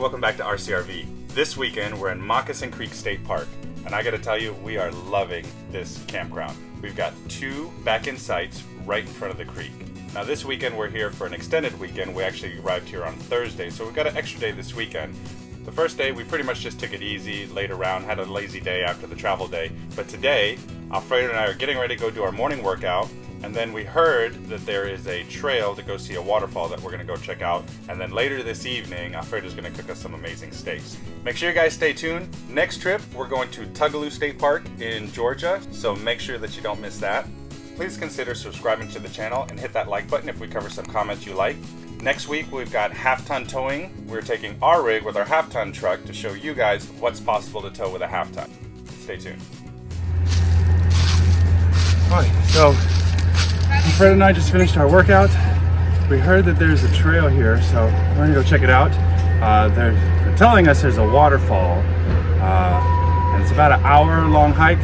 welcome back to RCRV. This weekend we're in Moccasin Creek State Park, and I gotta tell you, we are loving this campground. We've got 2 back-in sites right in front of the creek. Now this weekend we're here for an extended weekend. We actually arrived here on Thursday, so we've got an extra day this weekend. The first day we pretty much just took it easy, laid around, had a lazy day after the travel day. But today, Alfredo and I are getting ready to go do our morning workout, and then we heard that there is a trail to go see a waterfall that we're going to go check out. And then later this evening, Alfredo's going to cook us some amazing steaks. Make sure you guys stay tuned. Next trip, we're going to Tougaloo State Park in Georgia, so make sure that you don't miss that. Please consider subscribing to the channel and hit that like button if we cover some comments you like. Next week, we've got half-ton towing. We're taking our rig with our half-ton truck to show you guys what's possible to tow with a half-ton. Stay tuned. Alright, so Fred and I just finished our workout. We heard that there's a trail here, so we're going to go check it out. They're telling us there's a waterfall, and it's about an hour-long hike,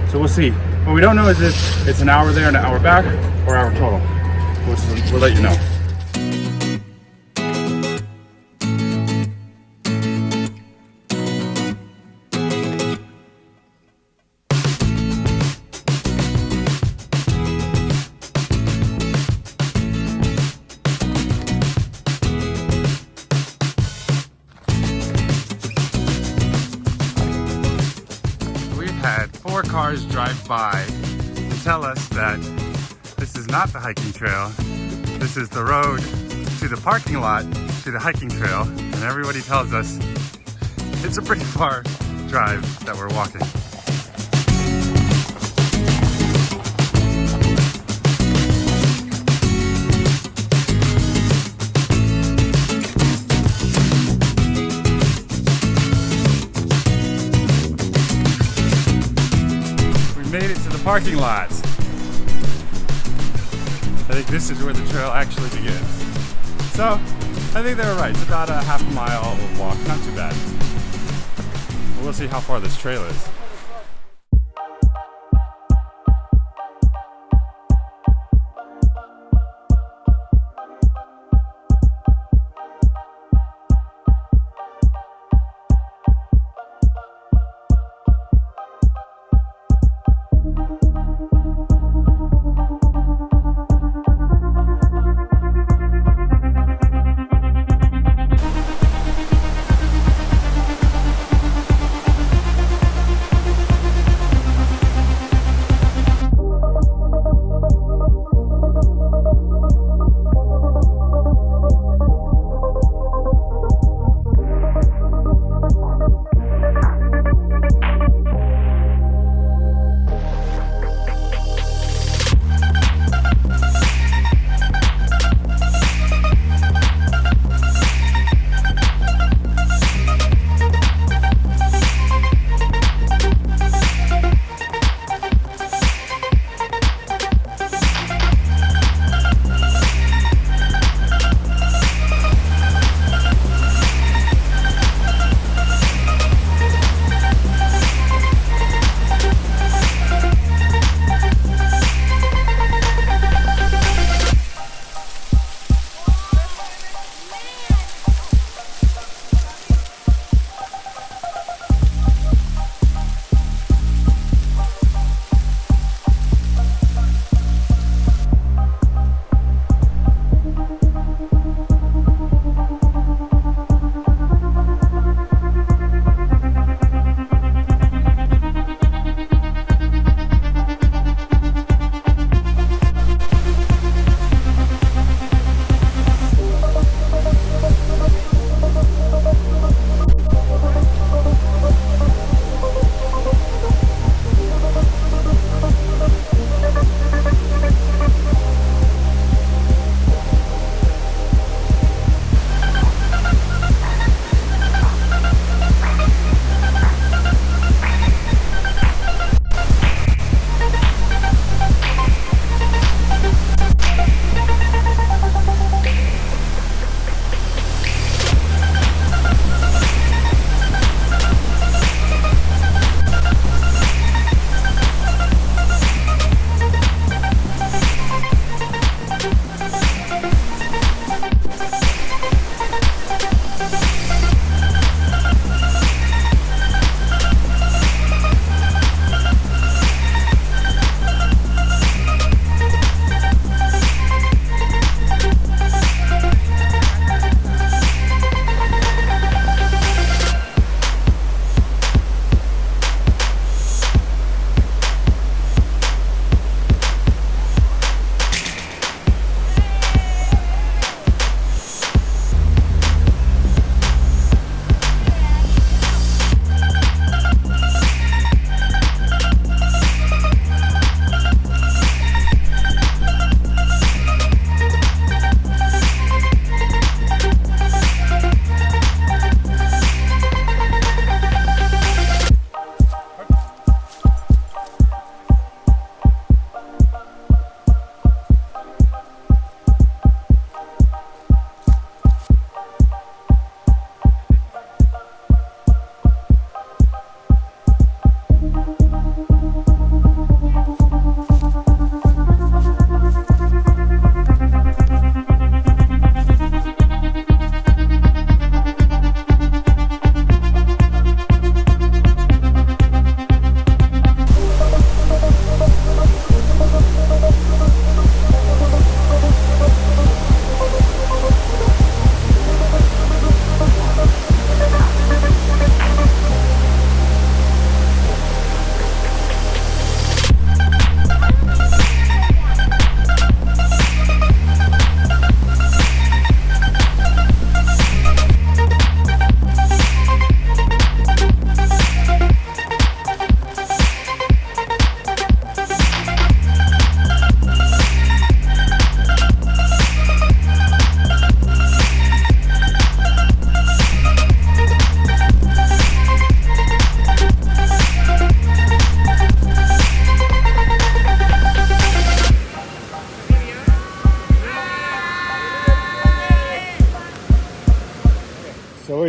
so we'll see. What we don't know is if it's an hour there and an hour back, or hour total. We'll let you know. Had 4 cars drive by to tell us that this is not the hiking trail. This is the road to the parking lot to the hiking trail, and everybody tells us it's a pretty far drive that we're walking. Made it to the parking lot. I think this is where the trail actually begins. So, I think they were right. It's about a half a mile walk, not too bad. But we'll see how far this trail is.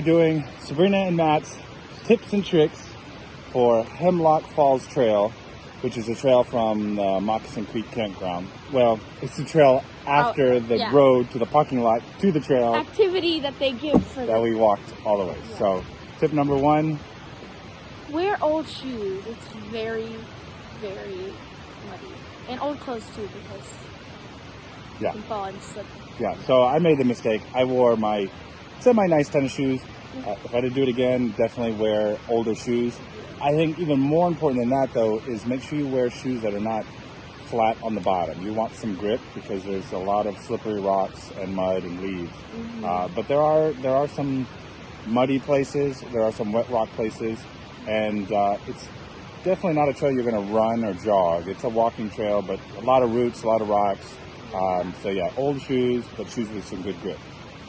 we're doing Sabrina and Matt's tips and tricks for Hemlock Falls Trail, which is a trail from the Moccasin Creek Campground. Well, it's the trail after the road to the parking lot to the trail. Activity that they give for that we walked all the way. Yeah. So, tip number 1. Wear old shoes. It's very, very muddy. And old clothes too, because you can fall and slip. Yeah, so I made the mistake. I wore my semi-nice tennis shoes. If I did do it again, definitely wear older shoes. I think even more important than that, though, is make sure you wear shoes that are not flat on the bottom. You want some grip because there's a lot of slippery rocks and mud and leaves. But there are some muddy places. There are some wet rock places. And it's definitely not a trail you're going to run or jog. It's a walking trail, but a lot of roots, a lot of rocks. So yeah, old shoes, but shoes with some good grip.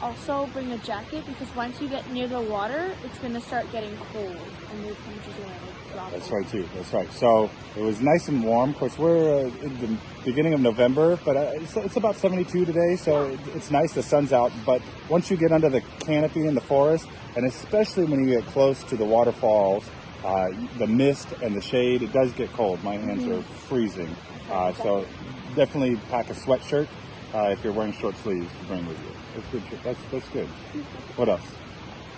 Also bring a jacket, because once you get near the water, it's going to start getting cold and your temperature's going to drop. That's right too, that's right. So it was nice and warm. Of course, we're in the beginning of November, but it's about 72 today, so it's nice, the sun's out. But once you get under the canopy in the forest, and especially when you get close to the waterfalls, the mist and the shade, it does get cold. My hands are freezing. So definitely pack a sweatshirt if you're wearing short sleeves to bring with you. That's good. That's good. What else?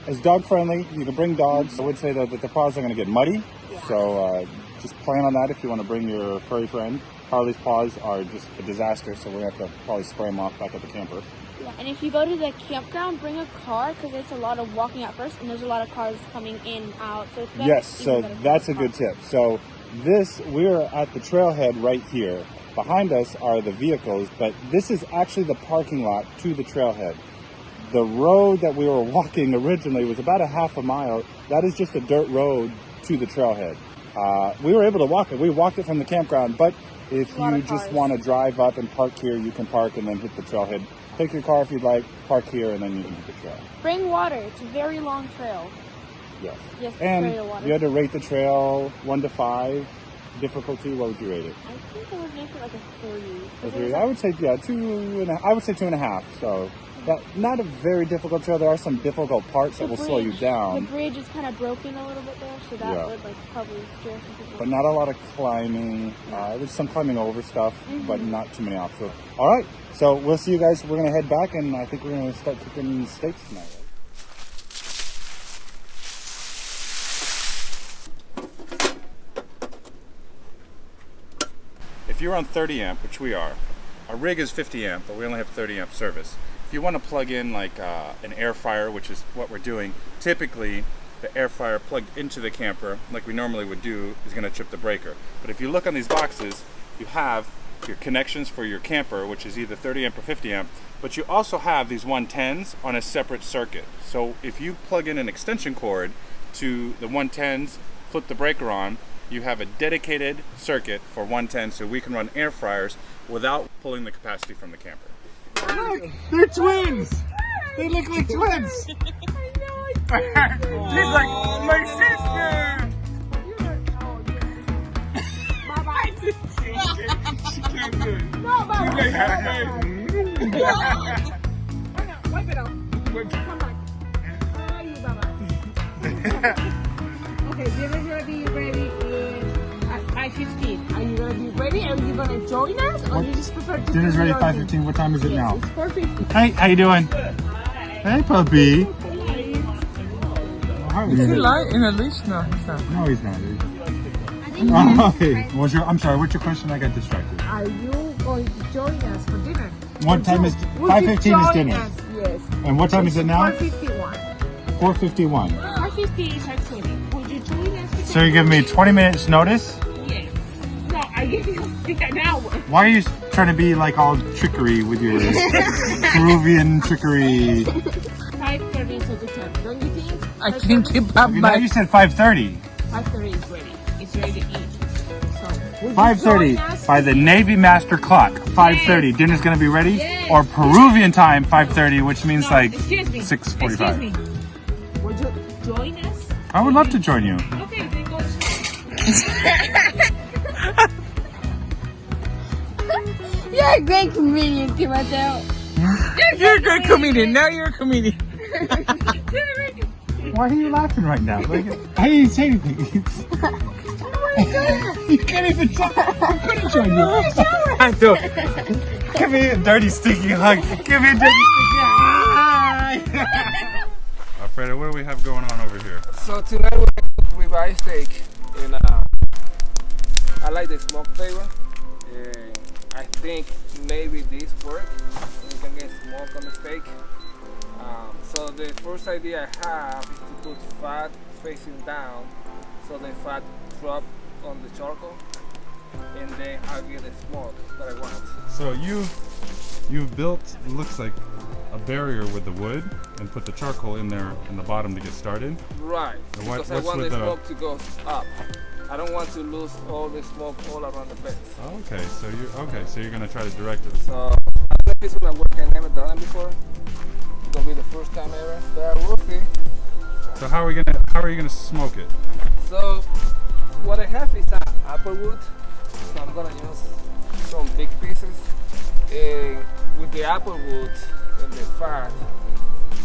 It's dog friendly. You can bring dogs. I would say though that the paws are going to get muddy. So just plan on that if you want to bring your furry friend. Harley's paws are just a disaster, so we're going to have to probably spray them off back at the camper. Yeah, and if you go to the campground, bring a car, because it's a lot of walking at first, and there's a lot of cars coming in, out. So it's yes, so that's a good tip. So we're at the trailhead right here. Behind us are the vehicles, but this is actually the parking lot to the trailhead. The road that we were walking originally was about a half a mile. That is just a dirt road to the trailhead. We were able to walk it. We walked it from the campground, but if you just want to drive up and park here, you can park and then hit the trailhead. Take your car if you'd like, park here, and then you can hit the trail. Bring water. It's a very long trail. Yes. Yes, and you had to rate the trail 1 to 5. Difficulty, what would you rate it? I think I would make it like a 3. A 3? I would say 2.5. I would say 2.5. So not a very difficult trail. There are some difficult parts that will slow you down. The bridge is kind of broken a little bit there, so that would probably scare some people. But not a lot of climbing. There's some climbing over stuff, but not too many obstacles. All right, so we'll see you guys. We're gonna head back, and I think we're gonna start cooking steaks tonight. If you're on 30 amp, which we are, our rig is 50 amp, but we only have 30 amp service. If you want to plug in like an air fryer, which is what we're doing, typically the air fryer plugged into the camper, like we normally would do, is going to trip the breaker. But if you look on these boxes, you have your connections for your camper, which is either 30 amp or 50 amp, but you also have these 110s on a separate circuit. So if you plug in an extension cord to the 110s, flip the breaker on, you have a dedicated circuit for 110, so we can run air fryers without pulling the capacity from the camper. Look, they're twins! They look like twins! I know, she's like, my sister! Bye-bye. She can't do it. No, bye-bye. Wipe it off. Come back. How are you, bye-bye? Okay, dinner's gonna be ready at 5:15. Are you gonna be ready? Are you gonna join us, or you just prefer to? Dinner's ready at 5:15. What time is it now? It's 4:50. Hey, how you doing? Hi. Hey, puppy. Is he lying in a leash? No, he's not. No, he's not. Okay. I'm sorry. What's your question? I got distracted. Are you going to join us for dinner? What time is 5:15 is dinner? Us? Yes. And what time is it now? 4:51. 4:51. 4:50 is actually. Would you join us? So you give me 20 minutes notice? Yes. No, I give you an hour. Why are you trying to be like all trickery with your Peruvian trickery? 5:30 is a good time, don't you think? I can't keep up Now you said 5:30. 5:30 is ready. It's ready to eat. So, 5:30 by the Navy Master clock. 5:30. Yes. Dinner's gonna be ready. Yes. Or Peruvian time 5:30, which means like excuse me. 6:45. Excuse me. Would you join us? I would love to join you. Okay, then go. You're a great comedian, Timoteo. You're a good comedian. Now you're a comedian. Why are you laughing right now? Like, I didn't say anything. You can't even try. I couldn't join you. I do. Give me a dirty, sticky hug. Give me a dirty, sticky hug. Alfredo, what do we have going on over here? So tonight we're going to ribeye steak, and I like the smoke flavor. And I think maybe this works. We can get smoke on the steak. So the first idea I have is to put fat facing down, so the fat drop on the charcoal, and then I'll get the smoke that I want. So you've built, looks like, a barrier with the wood and put the charcoal in there in the bottom to get started. Right, because I want the smoke to go up. I don't want to lose all the smoke all around the place. Oh, okay, so you're gonna try to direct it. So I think this is gonna work. I've never done it before. It's gonna be the first time ever, but we'll see. So how are you gonna smoke it? So what I have is apple wood. So I'm gonna use some big pieces. And with the apple wood and the fat,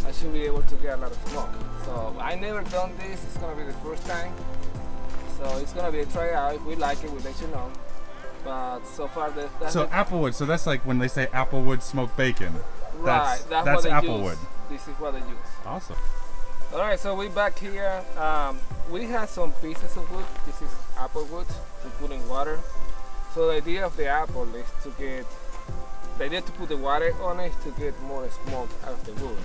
I should be able to get a lot of smoke. So I never done this. It's gonna be the first time. So it's gonna be a tryout. If we like it, we'll let you know. But so far, that's so applewood. So that's like when they say applewood smoked bacon. Right. That's what they applewood. Use. This is what I use. Awesome. All right. So we're back here. We have some pieces of wood. This is apple wood to put in water. So the idea of the apple is to get. The idea to put the water on it to get more smoke out of the wood.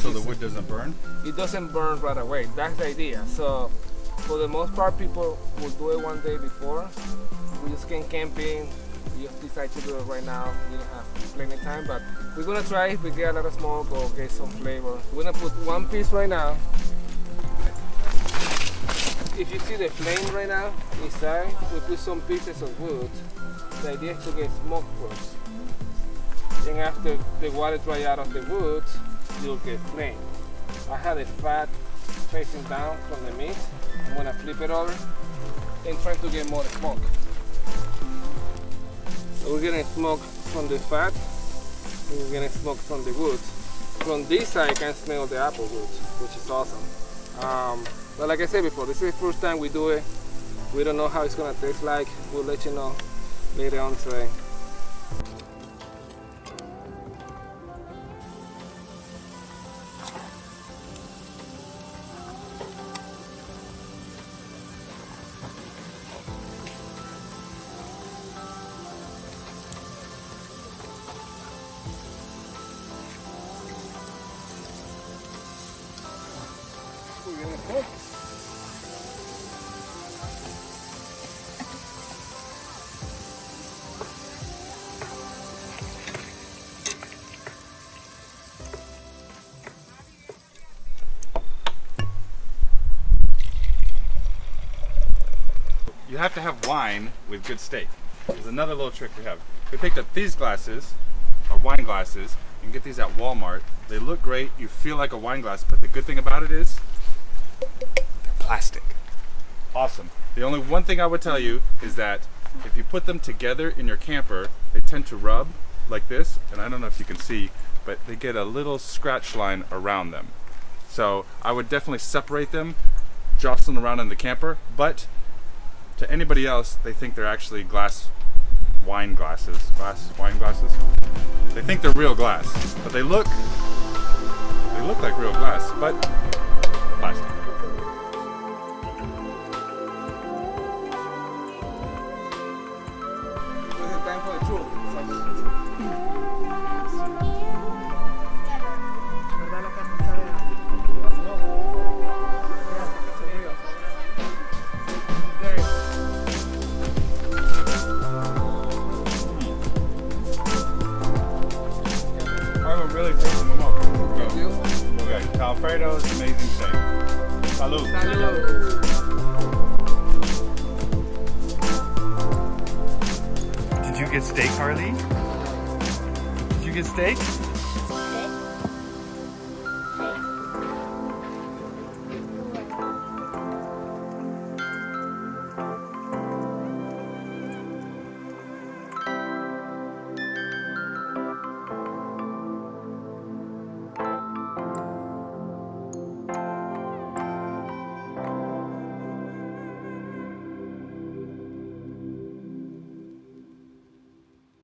So the wood doesn't burn? It doesn't burn right away. That's the idea. So for the most part, people will do it one day before. We just came camping. We just decided to do it right now. We don't have plenty of time, but we're gonna try if we get a lot of smoke or get some flavor. We're gonna put one piece right now. If you see the flame right now inside, we put some pieces of wood. The idea is to get smoke first. And after the water dry out of the wood, you'll get flame. I have the fat facing down from the meat. I'm gonna flip it over and try to get more smoke. So we're getting smoke from the fat, and we're getting smoke from the wood. From this side, I can smell the apple wood, which is awesome. But like I said before, this is the first time we do it. We don't know how it's gonna taste like. We'll let you know later on today. You have to have wine with good steak. There's another little trick we have. We picked up these glasses, are wine glasses. You can get these at Walmart. They look great. You feel like a wine glass, but the good thing about it is they're plastic. Awesome. The only one thing I would tell you is that if you put them together in your camper, they tend to rub like this, and I don't know if you can see, but they get a little scratch line around them. So I would definitely separate them, jostling around in the camper, but to anybody else, they think they're actually wine glasses. They think they're real glass, but they look like real glass, but plastic. This is time for the truth. Really tasting the milk. Okay, Alfredo's amazing steak. Salud. Salud. Did you get steak, Harley? Did you get steak?